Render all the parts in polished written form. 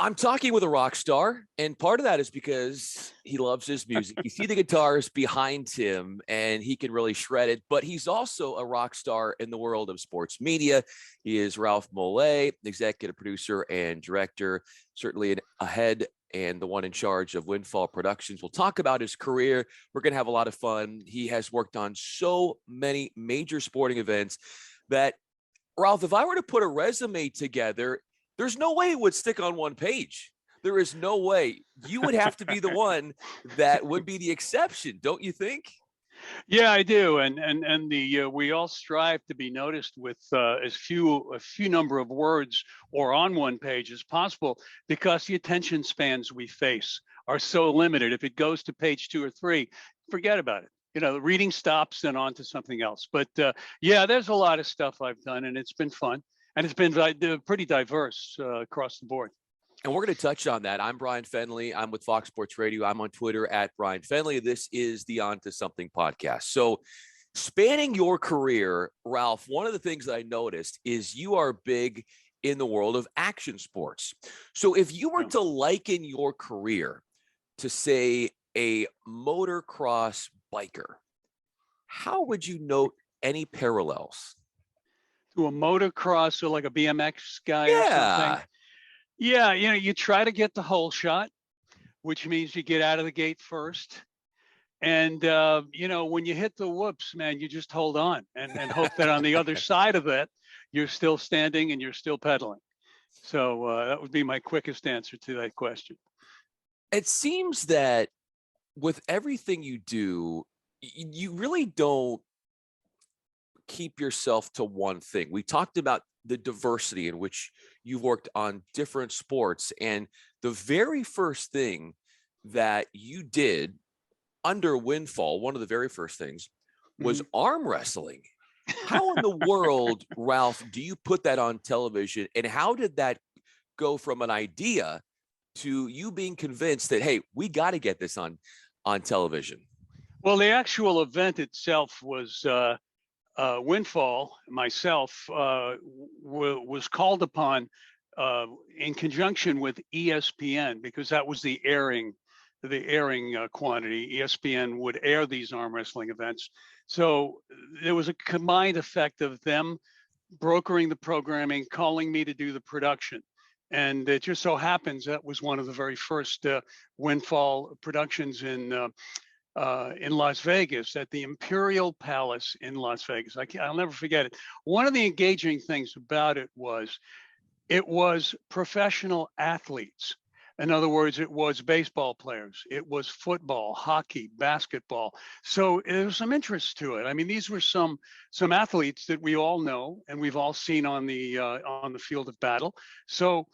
I'm talking with a rock star, and part of that is because he loves his music. You see the guitars behind him, and he can really shred it, but he's also a rock star in the world of sports media. He is Ralph Mollet, executive producer and director, certainly a head and the one in charge of Windfall Productions. We'll talk about his career. We're going to have a lot of fun. He has worked on so many major sporting events that, Ralph, if I were to put a resume together, there's no way it would stick on one page. There is no way. You would have to be the one that would be the exception, don't you think? Yeah, I do, and we all strive to be noticed with a few number of words or on one page as possible, because the attention spans we face are so limited. If it goes to page 2 or 3, forget about it. The reading stops and on to something else. But yeah, there's a lot of stuff I've done, and it's been fun, and it's been pretty diverse across the board. And we're going to touch on that. I'm Bryan Fenley. I'm with Fox Sports Radio. I'm on Twitter at Bryan Fenley. This is the On to Something podcast. So spanning your career, Ralph, one of the things that I noticed is you are big in the world of action sports. So if you were to liken your career to, say, a motocross biker, how would you note any parallels? To a motocross or like a BMX guy or something? Yeah, you try to get the whole shot, which means you get out of the gate first. And, when you hit the whoops, man, you just hold on and hope that on the other side of it, you're still standing and you're still pedaling. So that would be my quickest answer to that question. It seems that with everything you do, you really don't keep yourself to one thing. We talked about the diversity in which you've worked on different sports. And the very first thing that you did under Windfall, one of the very first things, was arm wrestling. How in the world, Ralph, do you put that on television? And how did that go from an idea to you being convinced that, hey, we got to get this on television? Well, the actual event itself was Windfall, myself, was called upon in conjunction with ESPN, because that was the airing quantity. ESPN would air these arm wrestling events. So there was a combined effect of them brokering the programming, calling me to do the production. And it just so happens that was one of the very first Windfall productions in Las Vegas, at the Imperial Palace in Las Vegas. I'll never forget it. One of the engaging things about it was professional athletes. In other words, it was baseball players, it was football, hockey, basketball. So there was some interest to it. I mean, these were some athletes that we all know and we've all seen on the field of battle. So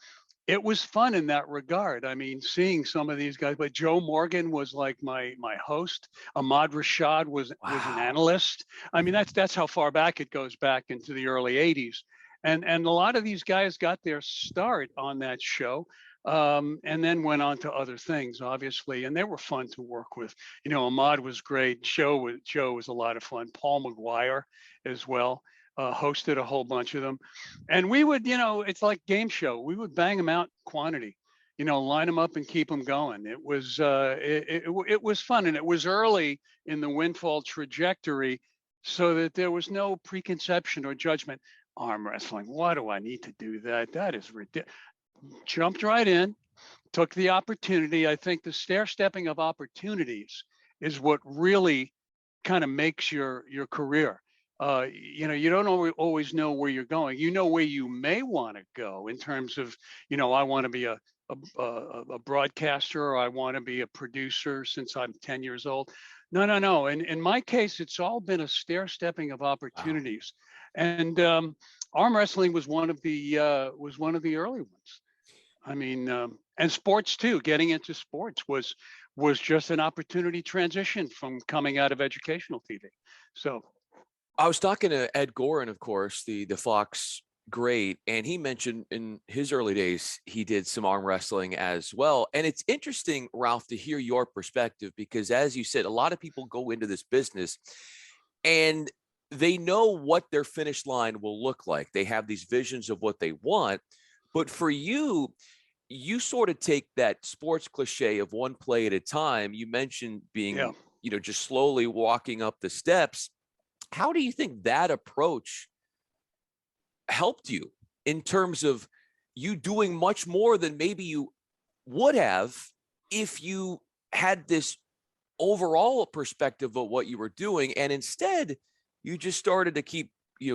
it was fun in that regard. I mean, seeing some of these guys, but Joe Morgan was like my host. Ahmad Rashad was an analyst. I mean, that's how far back it goes, back into the early 80s. And a lot of these guys got their start on that show, and then went on to other things, obviously. And they were fun to work with. Ahmad was great. Joe was a lot of fun. Paul McGuire as well. Hosted a whole bunch of them, and we would, it's like game show. We would bang them out quantity, line them up and keep them going. It was it was fun, and it was early in the Windfall trajectory, so that there was no preconception or judgment. Arm wrestling, why do I need to do that? That is ridiculous. Jumped right in, took the opportunity. I think the stair-stepping of opportunities is what really kind of makes your career. You don't always know where you're going. You know where you may want to go in terms of, I want to be a broadcaster, or I want to be a producer since I'm 10 years old. No. In my case, it's all been a stair-stepping of opportunities. Wow. And arm wrestling was one of the early ones. I mean, and sports too. Getting into sports was just an opportunity transition from coming out of educational TV. So. I was talking to Ed Gorin, of course, the Fox great, and he mentioned in his early days he did some arm wrestling as well. And it's interesting, Ralph, to hear your perspective, because as you said, a lot of people go into this business and they know what their finish line will look like. They have these visions of what they want. But for you, you sort of take that sports cliche of one play at a time. You mentioned Yeah. being, just slowly walking up the steps. How do you think that approach helped you in terms of you doing much more than maybe you would have if you had this overall perspective of what you were doing, and instead you just started to keep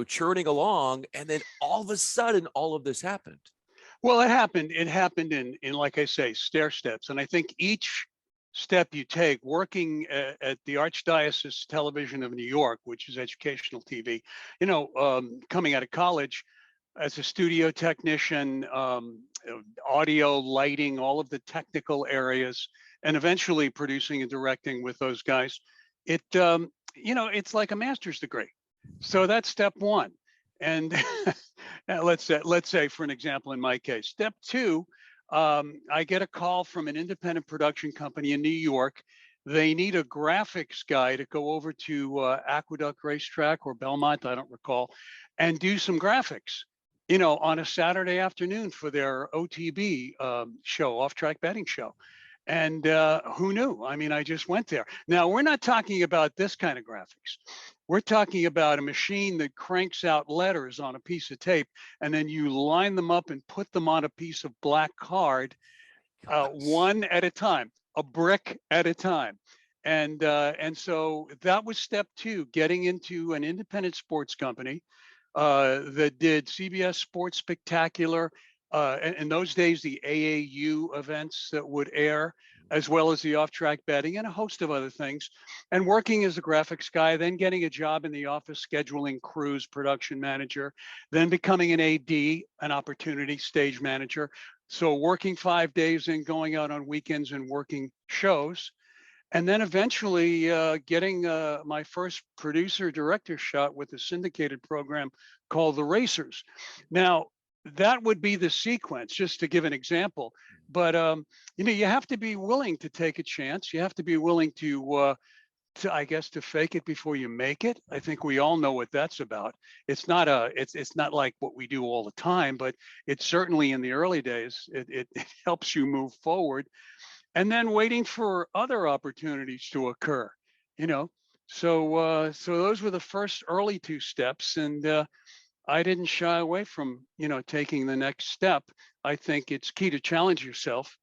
churning along, and then all of a sudden all of this happened? Well, it happened in like I say, stair steps. And I think each step you take, working at the Archdiocese Television of New York, which is educational TV, coming out of college as a studio technician, audio, lighting, all of the technical areas, and eventually producing and directing with those guys. It's like a master's degree. So that's step one. And let's say, for an example, in my case, step two, I get a call from an independent production company in New York. They need a graphics guy to go over to Aqueduct Racetrack or Belmont, I don't recall, and do some graphics, on a Saturday afternoon for their OTB show, off-track betting show. And who knew? I mean, I just went there. Now, we're not talking about this kind of graphics. We're talking about a machine that cranks out letters on a piece of tape, and then you line them up and put them on a piece of black card, one at a time, a brick at a time. And so that was step two, getting into an independent sports company that did CBS Sports Spectacular. In those days, the AAU events that would air, as well as the off-track betting and a host of other things, and working as a graphics guy, then getting a job in the office, scheduling crews, production manager, then becoming an AD, an opportunity stage manager. So working 5 days and going out on weekends and working shows. And then eventually getting my first producer director shot with a syndicated program called The Racers. Now, that would be the sequence, just to give an example. But you have to be willing to take a chance. You have to be willing to I guess, to fake it before you make it. I think we all know what that's about. It's not like what we do all the time, but it's certainly in the early days. It helps you move forward, and then waiting for other opportunities to occur. You know, so those were the first early two steps, and I didn't shy away from, taking the next step. I think it's key to challenge yourself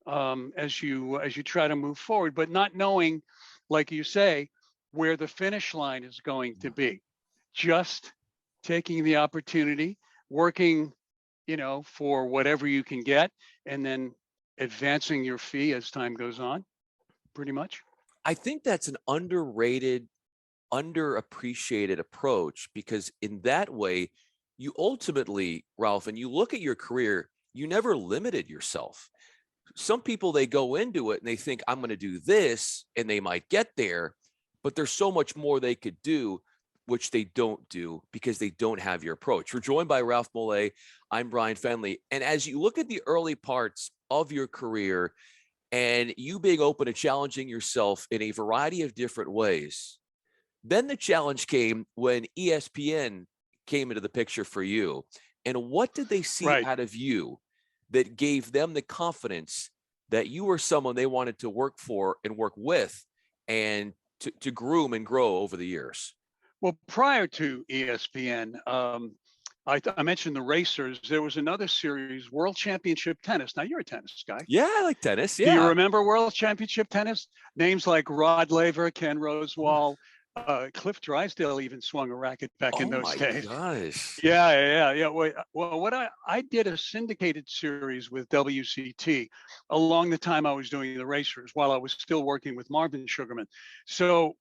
as you try to move forward, but not knowing, like you say, where the finish line is going to be. Just taking the opportunity, working, for whatever you can get, and then advancing your fee as time goes on, pretty much. I think that's an underrated, underappreciated approach, because in that way, you ultimately, Ralph, and you look at your career, you never limited yourself. Some people, they go into it and they think, I'm going to do this, and they might get there, but there's so much more they could do, which they don't do because they don't have your approach. We're joined by Ralph Mollet. I'm Bryan Fenley. And as you look at the early parts of your career and you being open to challenging yourself in a variety of different ways, then the challenge came when ESPN came into the picture for you. And what did they see Right. out of you that gave them the confidence that you were someone they wanted to work for and work with and to groom and grow over the years? Well, prior to ESPN, I mentioned the Racers. There was another series, World Championship Tennis. Now, you're a tennis guy. Yeah, I like tennis. Do you Yeah. remember World Championship Tennis? Names like Rod Laver, Ken Rosewall, Cliff Drysdale even swung a racket back in Oh those my days. gosh. Yeah. Well, what I did a syndicated series with WCT along the time I was doing the Racers while I was still working with Marvin Sugarman. So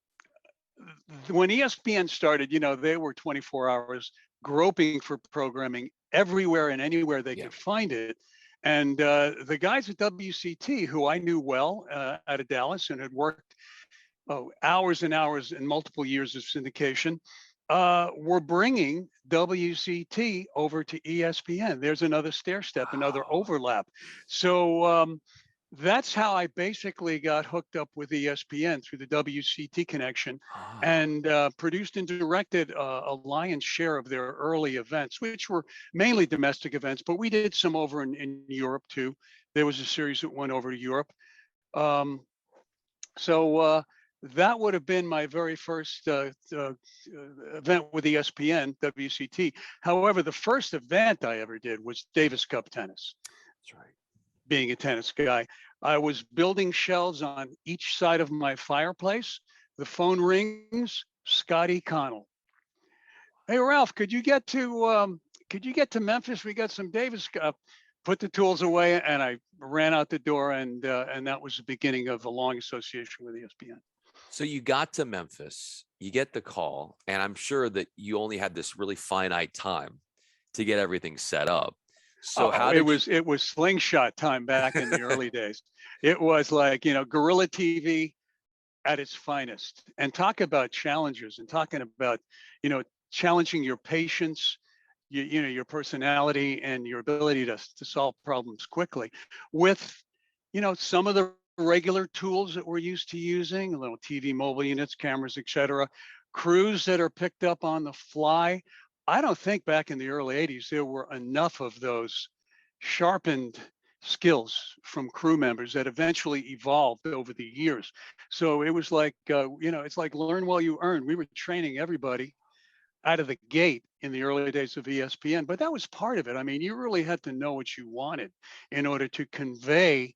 when ESPN started, they were 24 hours groping for programming everywhere and anywhere they Yeah. could find it. And the guys at WCT, who I knew well out of Dallas and had worked hours and hours and multiple years of syndication, were bringing WCT over to ESPN. There's another stair step, another Wow. overlap. So that's how I basically got hooked up with ESPN through the WCT connection, Ah. and produced and directed a lion's share of their early events, which were mainly domestic events, but we did some over in Europe too. There was a series that went over to Europe. Um, so that would have been my very first event with ESPN, WCT. However, the first event I ever did was Davis Cup tennis. That's right. Being a tennis guy, I was building shelves on each side of my fireplace. The phone rings, Scotty Connell. Hey Ralph, could you get to Memphis? We got some Davis Cup. Put the tools away, and I ran out the door, and that was the beginning of a long association with ESPN. So you got to Memphis, you get the call, and I'm sure that you only had this really finite time to get everything set up. So how did it was slingshot time back in the early days. It was like, guerrilla TV at its finest. And talk about challenges, and talking about, challenging your patience, your personality, and your ability to solve problems quickly with, some of the regular tools that we're used to using, little TV mobile units, cameras, etc. Crews that are picked up on the fly. I don't think back in the early 80s there were enough of those sharpened skills from crew members that eventually evolved over the years. So it was like, it's like learn while you earn. We were training everybody out of the gate in the early days of ESPN, but that was part of it. I mean, you really had to know what you wanted in order to convey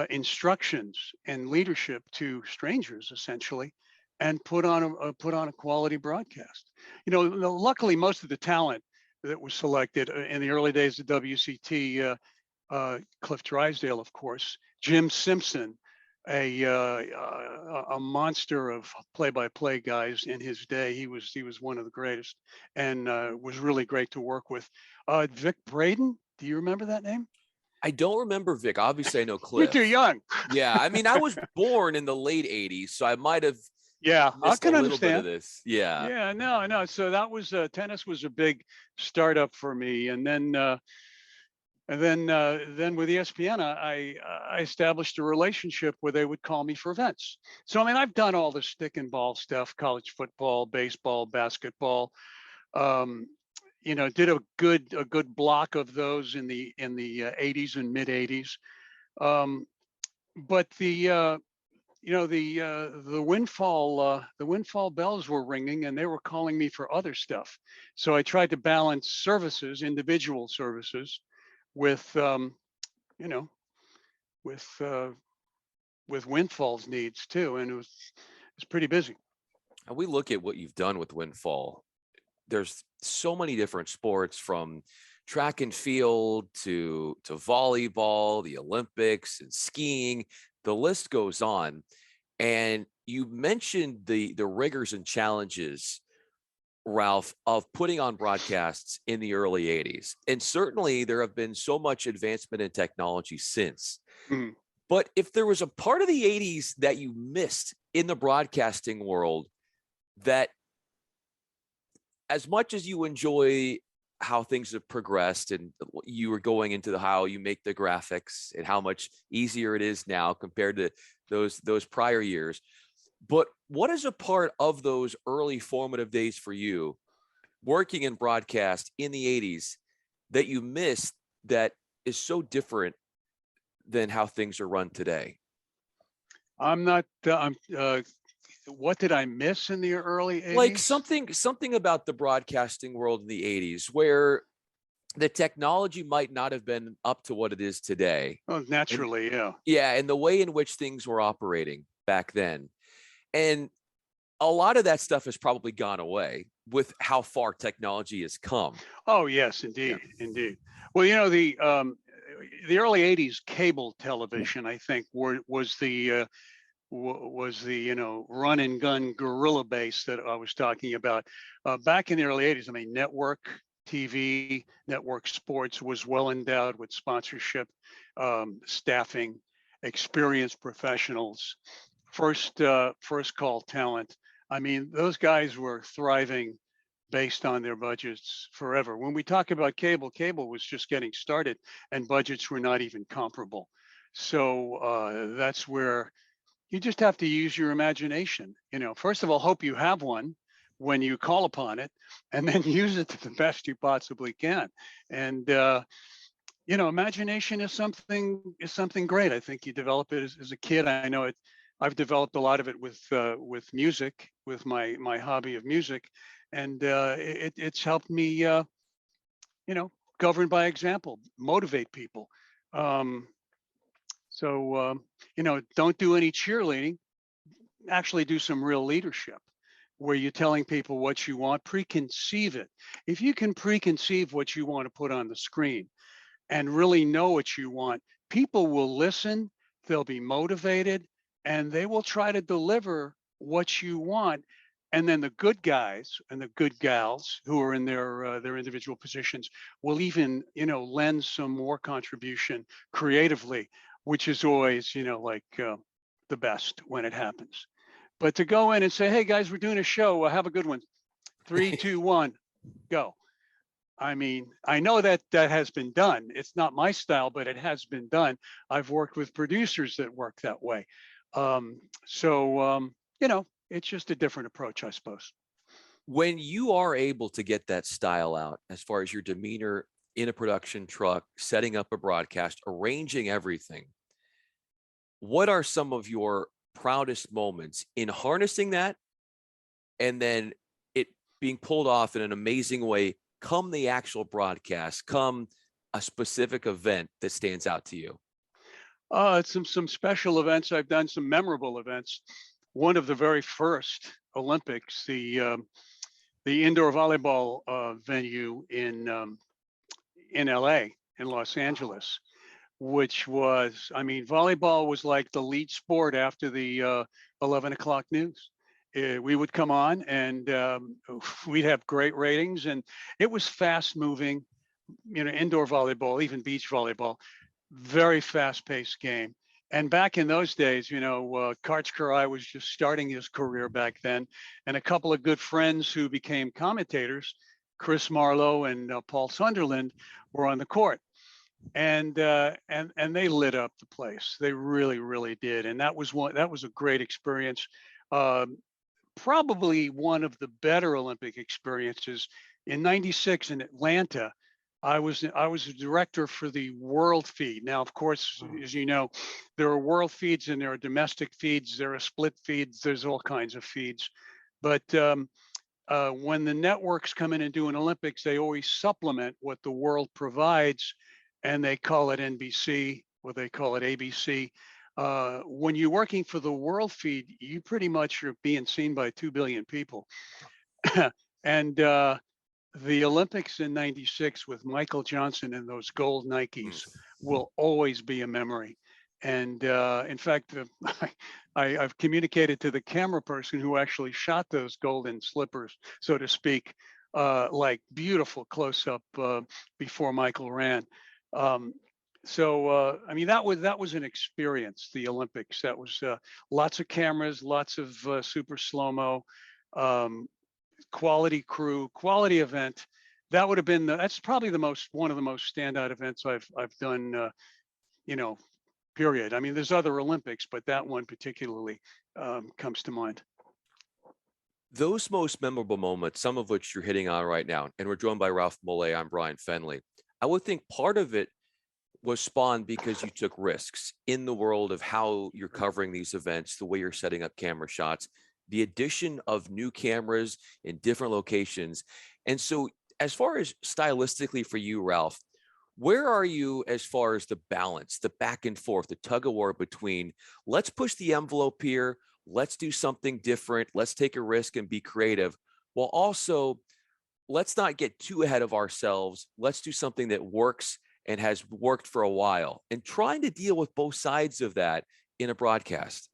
instructions and leadership to strangers, essentially, and put on a quality broadcast. Luckily, most of the talent that was selected in the early days of WCT, Cliff Drysdale, of course, Jim Simpson, a monster of play-by-play guys in his day. He was one of the greatest, and was really great to work with. Vic Braden, do you remember that name? I don't remember Vic. Obviously, I know You're Cliff. too young. Yeah, I mean, I was born in the late '80s, so I might have I missed a can little bit understand. of this. Yeah. Yeah, no. So that was tennis was a big startup for me, and then with ESPN, I established a relationship where they would call me for events. So I mean, I've done all the stick and ball stuff: college football, baseball, basketball. Did a good block of those in the 80s and mid 80s. But the windfall bells were ringing, and they were calling me for other stuff. So I tried to balance services, individual services, with with Windfall's needs too, and it's pretty busy. And we look at what you've done with Windfall. There's so many different sports, from track and field to volleyball, the Olympics, and skiing. The list goes on. And you mentioned the rigors and challenges, Ralph, of putting on broadcasts in the early 80s. And certainly there have been so much advancement in technology since. Mhm. But if there was a part of the 80s that you missed in the broadcasting world, that as much as you enjoy how things have progressed, and you were going into how you make the graphics and how much easier it is now compared to those prior years, but what is a part of those early formative days for you working in broadcast in the 80s that you missed, that is so different than how things are run today? What did I miss in the early 80s? Like something about the broadcasting world in the 80s where the technology might not have been up to what it is today. Oh, naturally, and, yeah, and the way in which things were operating back then. And a lot of that stuff has probably gone away with how far technology has come. Oh, yes, indeed, indeed. Well, the early 80s cable television, I think, was the run and gun guerrilla base that I was talking about. Back in the early 80s, I mean, network TV, network sports was well endowed with sponsorship, staffing, experienced professionals, first call talent. I mean, those guys were thriving based on their budgets forever. When we talk about cable was just getting started, and budgets were not even comparable. So that's where you just have to use your imagination. First of all, hope you have one when you call upon it, and then use it to the best you possibly can. And Imagination is something great. I think you develop it as a kid. I know it. I've developed a lot of it with music, with my hobby of music, and it's helped me, govern by example, motivate people. Um, don't do any cheerleading. Actually, do some real leadership, where you're telling people what you want. Preconceive it. If you can preconceive what you want to put on the screen and really know what you want, people will listen, they'll be motivated, and they will try to deliver what you want. And then the good guys and the good gals who are in their individual positions will even, lend some more contribution creatively, which is always, the best when it happens. But to go in and say, "Hey guys, we're doing a show. Have a good one. 3, 2, 1, go." I mean, I know that that has been done. It's not my style, but it has been done. I've worked with producers that work that way. Um, so, um, it's just a different approach, I suppose. When you are able to get that style out, as far as your demeanor in a production truck, setting up a broadcast, arranging everything, what are some of your proudest moments in harnessing that and then it being pulled off in an amazing way come the actual broadcast, come a specific event that stands out to you? Some special events I've done, some memorable events. One of the very first Olympics, the indoor volleyball venue in LA, in Los Angeles, which was, I mean, volleyball was like the lead sport after the 11 o'clock news. We would come on and we'd have great ratings, and it was fast moving, indoor volleyball, even beach volleyball, very fast paced game. And back in those days, Karch Karai was just starting his career back then, and a couple of good friends who became commentators, Chris Marlowe and Paul Sunderland, were on the court, and they lit up the place. They really, really did, and that was a great experience. Um, Probably one of the better Olympic experiences. In '96 in Atlanta, I was a director for the world feed. Now, of course, as you know, there are world feeds and there are domestic feeds. There are split feeds. There's all kinds of feeds. But when the networks come in and do an Olympics, they always supplement what the world provides, and they call it NBC or they call it ABC. When you're working for the world feed, you pretty much are being seen by 2 billion people. And the Olympics in '96 with Michael Johnson and those gold Nikes will always be a memory. And in fact, I've communicated to the camera person who actually shot those golden slippers, so to speak, like beautiful close up before Michael ran. Um, I mean, that was an experience. The Olympics. That was lots of cameras, lots of super slow mo. Um, Quality crew, quality event. That would have been that's probably one of the most standout events I've done. You know, period. I mean, there's other Olympics, but that one particularly comes to mind. Those most memorable moments, some of which you're hitting on right now, and we're joined by Ralph Mollet. I'm Bryan Fenley. I would think part of it was spawned because you took risks in the world of how you're covering these events, the way you're setting up camera shots, the addition of new cameras in different locations. And so, as far as stylistically for you, Ralph, where are you as far as the balance, the back and forth, the tug of war between let's push the envelope here, let's do something different, let's take a risk and be creative, while also let's not get too ahead of ourselves, let's do something that works and has worked for a while, and trying to deal with both sides of that in a broadcast?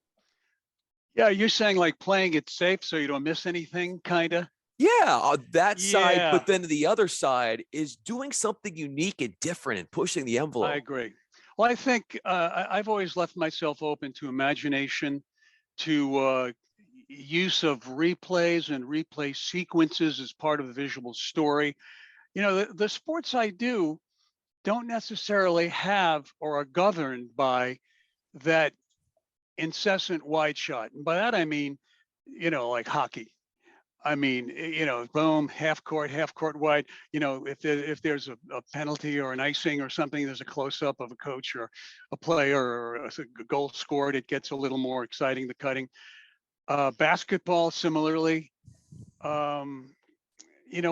Yeah, you're saying like playing it safe so you don't miss anything, kind of. Yeah, that side, Yeah, but then the other side is doing something unique and different and pushing the I envelope. agree. Well, I think I've always left myself open to imagination, to use of replays and replay sequences as part of the visual story. The sports I do don't necessarily have or are governed by that incessant wide shot. And by that I mean, like hockey. I mean, boom, half court wide. If there's a penalty or an icing or something, there's a close up of a coach or a player or a goal scored. It gets a little more exciting. The cutting. Basketball, similarly. Um,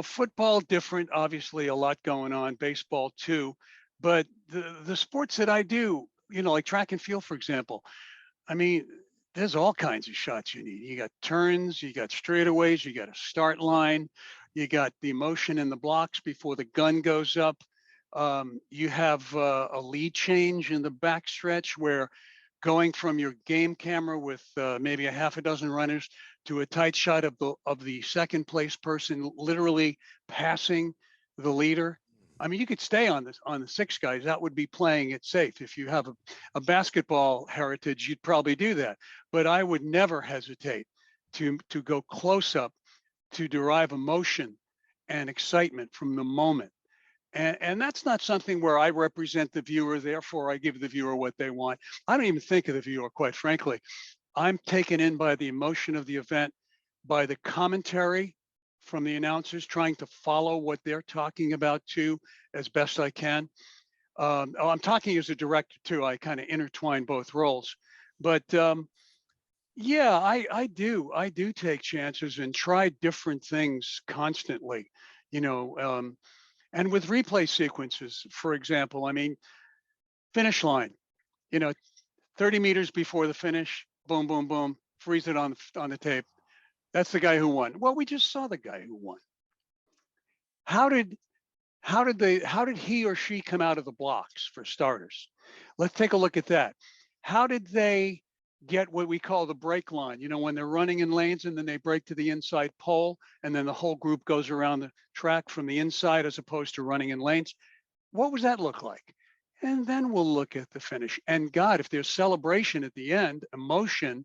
Football different. Obviously, a lot going on. Baseball too, but the sports that I do, like track and field, for example. I mean, there's all kinds of shots you need. You got turns, you got straightaways, you got a start line, you got the motion in the blocks before the gun goes up. You have a lead change in the backstretch where going from your game camera with maybe a half a dozen runners to a tight shot of the second place person literally passing the leader. I mean, you could stay on the six guys. That would be playing it safe. If you have a basketball heritage, you'd probably do that. But I would never hesitate to go close up to derive emotion and excitement from the moment. And that's not something where I represent the viewer, therefore I give the viewer what they want. I don't even think of the viewer, quite frankly. I'm taken in by the emotion of the event, by the commentary from the announcers, trying to follow what they're talking about too, as best I can. I'm talking as a director too. I kind of intertwine both roles. But yeah, I do take chances and try different things constantly. You know, and with replay sequences, for example, I mean, finish line, you know, 30 meters before the finish, boom, boom, boom, freeze it on the tape. That's the guy who won. Well, we just saw the guy who won. How did how did he or she come out of the blocks, for starters? Let's take a look at that. How did they get what we call the break line? You know, when they're running in lanes and then they break to the inside pole and then the whole group goes around the track from the inside as opposed to running in lanes. What was that look like? And then we'll look at the finish. And God, if there's celebration at the end, emotion,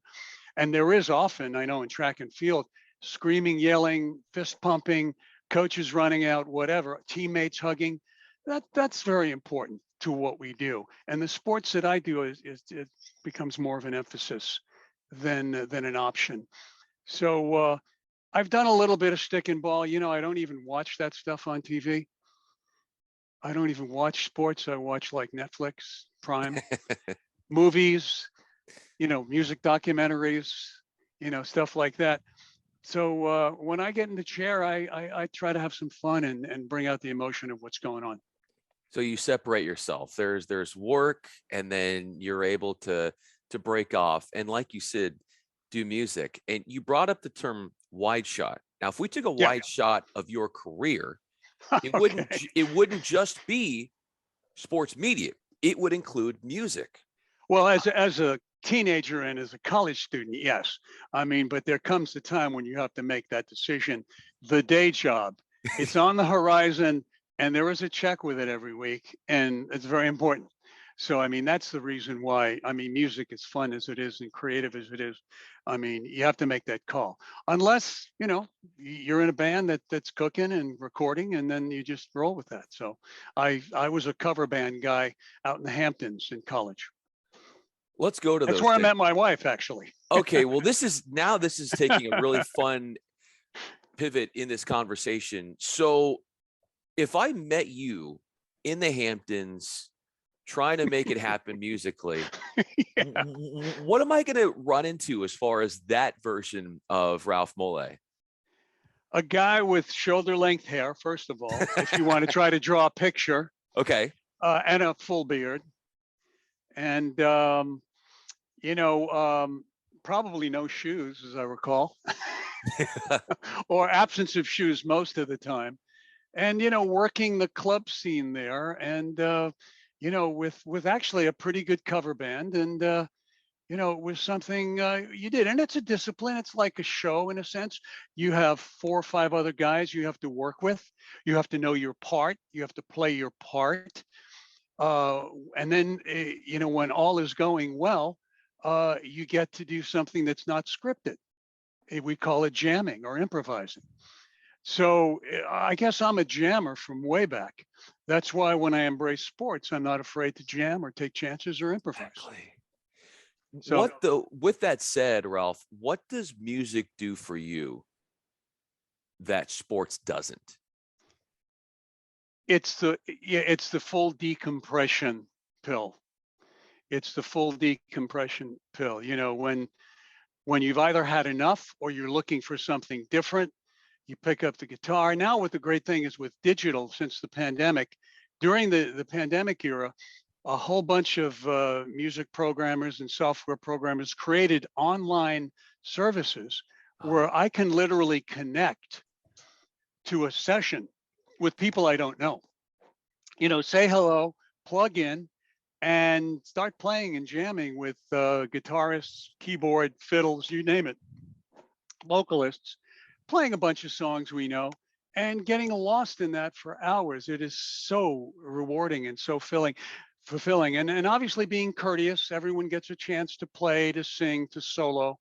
and there is often, I know in track and field, screaming, yelling, fist pumping, coaches running out, whatever, teammates hugging. That's very important to what we do. And the sports that I do is it becomes more of an emphasis than an option. So I've done a little bit of stick and ball. You know, I don't even watch that stuff on TV. I don't even watch sports. I watch like Netflix, Prime, movies, music documentaries, stuff like that. So when I get in the chair, I try to have some fun and bring out the emotion of what's going on. So you separate yourself. There's work, and then you're able to break off. And like you said, do music. And you brought up the term wide shot. Now, if we took a Yeah. wide shot of your career, it Okay. wouldn't just be sports media. It would include music. Well, as a teenager and as a college student, yes. I mean, but there comes a time when you have to make that decision. The day job, it's on the horizon, and there is a check with it every week, and it's very important. So, I mean, that's the reason why, I mean, music is fun as it is and creative as it is. I mean, you have to make that call. Unless, you're in a band that's cooking and recording, and then you just roll with that. So I was a cover band guy out in the Hamptons in college. Let's go to That's those where things. I met my wife, actually. Okay, well, this is taking a really fun pivot in this conversation. So if I met you in the Hamptons trying to make it happen musically, Yeah. what am I going to run into as far as that version of Ralph Mollet? A guy with shoulder length hair, first of all, if you want to try to draw a picture. Okay. And a full beard. And, probably no shoes, as I recall, or absence of shoes most of the time. And, working the club scene there and, with actually a pretty good cover band. And, it was something you did. And it's a discipline. It's like a show in a sense. You have 4 or 5 other guys you have to work with. You have to know your part. You have to play your part. And then, when all is going well, you get to do something that's not scripted. We call it jamming or improvising. So I guess I'm a jammer from way back. That's why when I embrace sports, I'm not afraid to jam or take chances or improvise. Exactly. So, With that said, Ralph, what does music do for you? that sports doesn't? It's the full decompression pill. It's the full decompression pill. You know, when you've either had enough or you're looking for something different, you pick up the guitar. Now, what the great thing is with digital, since the pandemic, during the pandemic era, a whole bunch of music programmers and software programmers created online services where I can literally connect to a session with people I don't know. You know, say hello, plug in, and start playing and jamming with guitarists, keyboard, fiddles, you name it, vocalists, playing a bunch of songs we know and getting lost in that for hours. It is so rewarding and so fulfilling. And obviously being courteous, everyone gets a chance to play, to sing, to solo.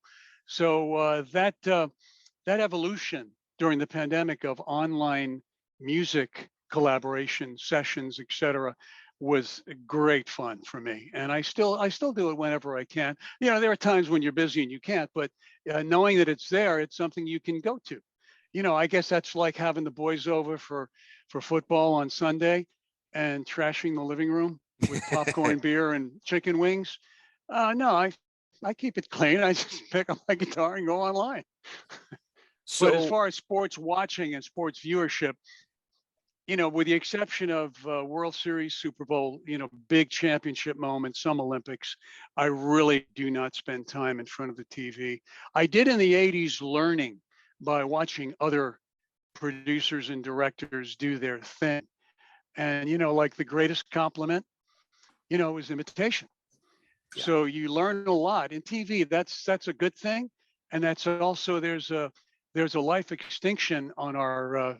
So that evolution during the pandemic of online music collaboration sessions, etc., was great fun for me. And I still do it whenever I can. You know, there are times when you're busy and you can't, but knowing that it's there, it's something you can go to. You know, I guess that's like having the boys over for football on Sunday and trashing the living room with popcorn, beer, and chicken wings. No, I keep it clean. I just pick up my guitar and go online. But as So far as sports watching and sports viewership, you know, with the exception of World Series, Super Bowl, you know, big championship moments, some Olympics, I really do not spend time in front of the TV. I did in the 80s learning by watching other producers and directors do their thing. And, you know, like the greatest compliment, you know, is imitation. yeah, So you learn a lot in TV. That's a good thing. And that's also there's a life extinction on our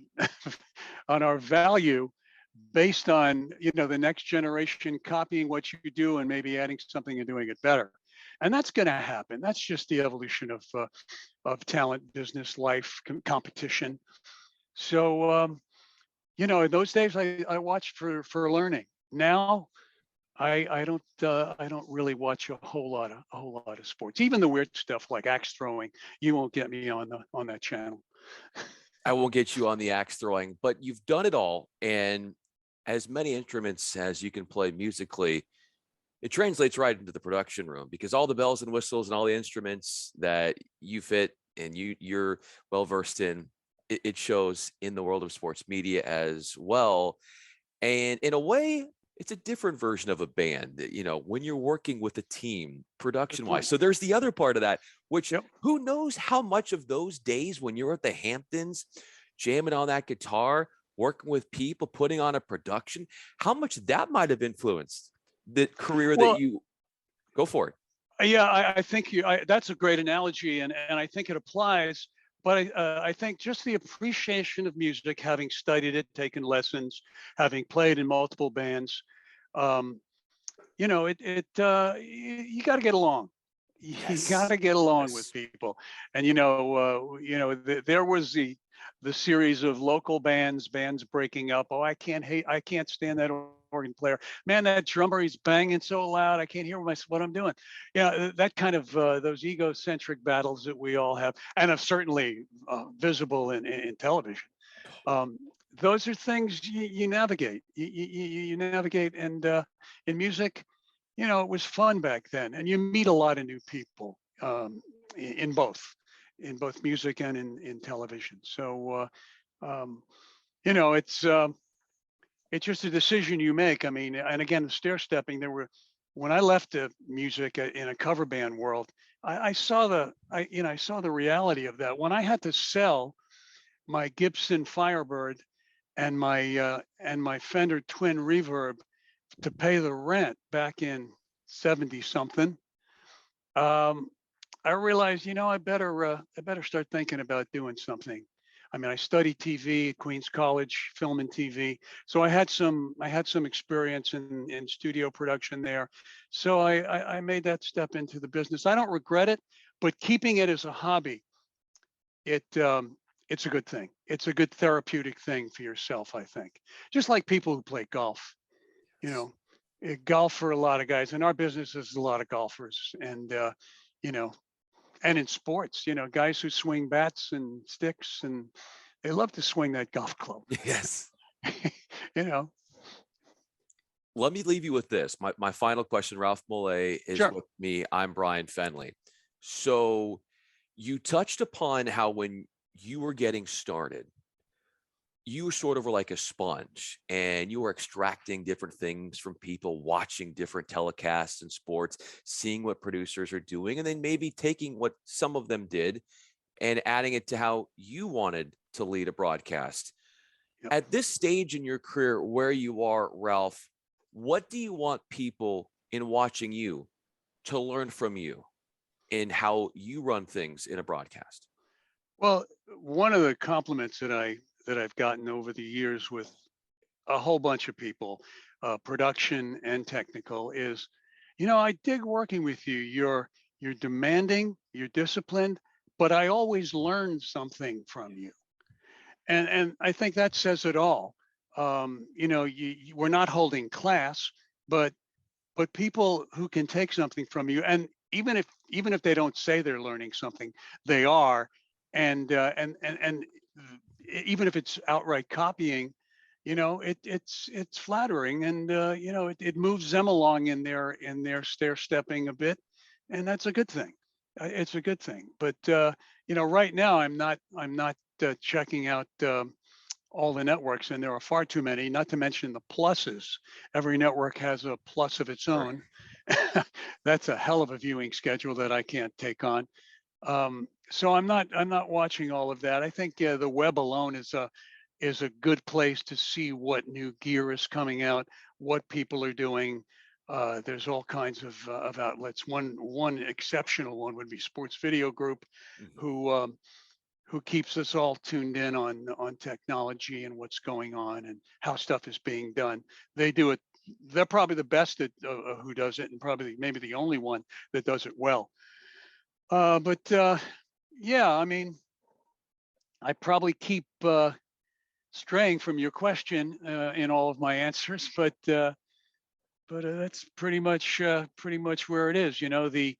on our value based on, you know, the next generation copying what you do and maybe adding something and doing it better. And that's going to happen. That's just the evolution of talent, business, life, competition. So you know, in those days I watched for learning. Now I don't really watch a whole lot of sports. Even the weird stuff like axe throwing, you won't get me on that channel. I won't get you on the axe throwing, but you've done it all. And as many instruments as you can play musically, it translates right into the production room, because all the bells and whistles and all the instruments that you fit and you're well versed in, it shows in the world of sports media as well. And in a way, it's a different version of a band, you know, when you're working with a team production wise. So there's the other part of that, which who knows how much of those days when you're at the Hamptons, jamming on that guitar, working with people, putting on a production, how much that might have influenced the career that Well, you go for it. yeah, I think that's a great analogy, and I think it applies. But I think just the appreciation of music, having studied it, taken lessons, having played in multiple bands, you know, you got to get along. You got to get along with people, and there was the series of local bands breaking up. Oh, I can't stand that organ player. Man, that drummer, he's banging so loud, I can't hear what I'm doing. Yeah, that kind of those egocentric battles that we all have, and are certainly visible in television. Those are things you navigate. You navigate, and in music, you know, it was fun back then, and you meet a lot of new people in both music and in television. So, you know, it's just a decision you make. I mean, and again, the stair stepping. When I left the music in a cover band world, I saw the reality of that. When I had to sell my Gibson Firebird and my Fender Twin Reverb to pay the rent back in 70 something, I realized, you know, I better start thinking about doing something. I mean, I studied TV at Queens College, film and TV, so I had some experience in studio production there. So I made that step into the business. I don't regret it, but keeping it as a hobby, it's a good thing. It's a good therapeutic thing for yourself, I think. Just like people who play golf, you know, golf for a lot of guys. In our business, there's a lot of golfers, and you know, and in sports, you know, guys who swing bats and sticks and They love to swing that golf club. Yes. You know, Let me leave you with this. My final question, Ralph Mollet is sure. with me. I'm Bryan Fenley. So you touched upon how when you were getting started, you sort of were like a sponge and you were extracting different things from people, watching different telecasts and sports, seeing what producers are doing, and then maybe taking what some of them did and adding it to how you wanted to lead a broadcast. Yep. At this stage in your career where you are, Ralph, what do you want people in watching you to learn from you in how you run things in a broadcast? Well, one of the compliments that I've gotten over the years with a whole bunch of people, production and technical, is, I dig working with you. You're demanding, you're disciplined, but I always learn something from you, and I think that says it all. We're not holding class, but people who can take something from you, and even if they don't say they're learning something, they are, and even if it's outright copying, it's flattering, and it moves them along in their stair stepping a bit, and that's a good thing. It's a good thing. But right now I'm not checking out all the networks, and there are far too many, not to mention the pluses. Every network has a plus of its Sure. own. That's a hell of a viewing schedule that I can't take on. So I'm not watching all of that. I think the web alone is a good place to see what new gear is coming out, what people are doing. There's all kinds of outlets. One exceptional one would be Sports Video Group, Mhm. who keeps us all tuned in on technology and what's going on and how stuff is being done. They do it. They're probably the best at who does it, and probably maybe the only one that does it well. But yeah, I mean, I probably keep straying from your question in all of my answers, but that's pretty much where it is. The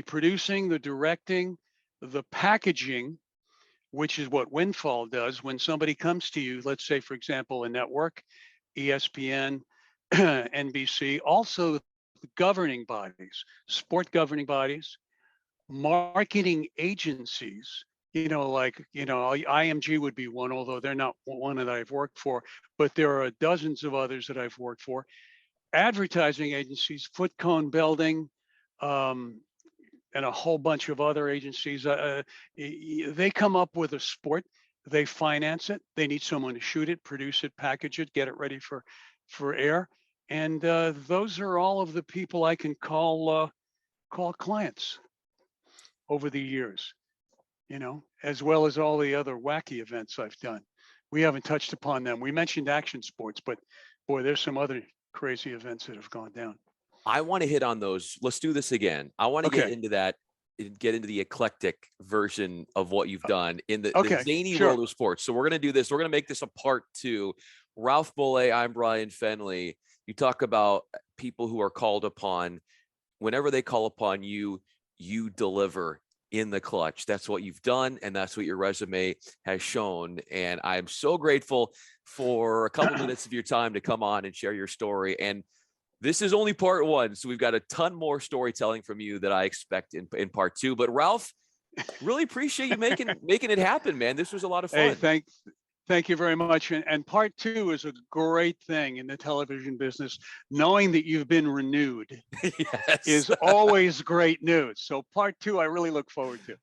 producing, the directing, the packaging, which is what Windfall does. When somebody comes to you, let's say, for example, a network, ESPN, NBC, also the governing bodies, sport governing bodies, marketing agencies, like, IMG would be one, although they're not one that I've worked for, but there are dozens of others that I've worked for. Advertising agencies, Foot Cone Building, um, and a whole bunch of other agencies. They come up with a sport, they finance it, they need someone to shoot it, produce it, package it, get it ready for air, and those are all of the people I can call clients over the years, as well as all the other wacky events I've done. We haven't touched upon them. We mentioned action sports, but boy, there's some other crazy events that have gone down. I want to hit on those. Let's do this again. I want to get Okay. into that, get into the eclectic version of what you've done in the Okay. zany Sure. world of sports. So we're going to do this. We're going to make this a part two. Ralph Mollet, I'm Bryan Fenley. You talk about people who are called upon. Whenever they call upon you, you deliver in the clutch. That's what you've done, and that's what your resume has shown. And I'm so grateful for a couple minutes of your time to come on and share your story. And this is only part one, so we've got a ton more storytelling from you that I expect in part two. But Ralph, really appreciate you making it happen, man. This was a lot of Hey, fun. thank you very much. And part two is a great thing in the television business. Knowing that you've been renewed Yes. is always great news. So part two, I really look forward to.